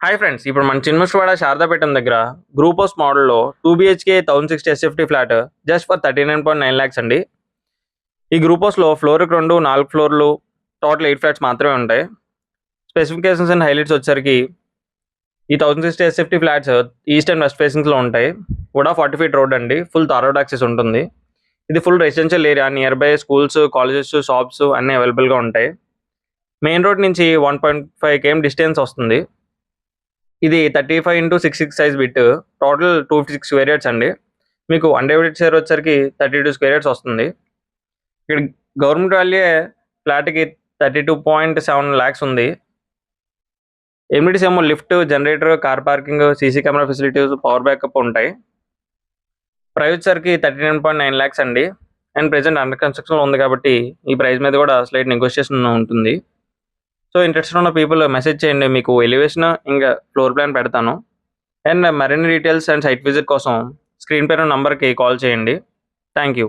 Hi friends, ఇప్పుడు మన చిన్మస్వాడ శారదాపేటం దగ్గర గ్రూప్ హౌస్ మోడల్లో 2 BHK 1060 SFT flat just for 39.9 lakhs అండి. ఈ గ్రూప్ హౌస్లో ఫ్లోర్కి 4 ఫ్లోర్లు, టోటల్ 8 ఫ్లాట్స్ మాత్రమే ఉంటాయి. స్పెసిఫికేషన్స్ అండ్ హైలైట్స్ వచ్చరికి ఈ 1060 SFT flats east and west ఫేసింగ్స్లో ఉంటాయి. కూడా 40 feet రోడ్ అండి, ఫుల్ థారోడ్ యాక్సెస్ ఉంటుంది. ఇది full residential area, nearby schools, colleges, shops అన్నీ అవైలబుల్గా ఉంటాయి. మెయిన్ రోడ్ నుంచి 1.5 km డిస్టెన్స్ వస్తుంది. ఇది 35x66 size bit, total 256 square yards అండి. మీకు అన్డివైడెడ్ షేర్ వచ్చరికి 32 స్క్వేర్ యార్డ్స్ వస్తుంది. ఇక్కడ గవర్నమెంట్ వాల్యూ ఫ్లాట్కి 32.7 lakhs ఉంది. ఎమ్యూనిటీస్ ఏమో lift, generator, car parking, CC camera facilities, power backup ఉంటాయి. ప్రైస్ సరికి 39.9 lakhs అండి. అండ్ ప్రెజెంట్ అండర్ కన్స్ట్రక్షన్లో ఉంది కాబట్టి ఈ ప్రైస్ మీద కూడా స్లైట్ నెగోషియేషన్ ఉంటుంది. సో ఇంట్రెస్టెడ్ ఉన్న పీపుల్ మెసేజ్ చేయండి, మీకు ఎలివేషన్ ఇంకా ఫ్లోర్ ప్లాన్ పెడతాను. అండ్ మరిన్ని డీటెయిల్స్ అండ్ సైట్ విజిట్ కోసం స్క్రీన్ పైన నంబర్కి కాల్ చేయండి. Thank you.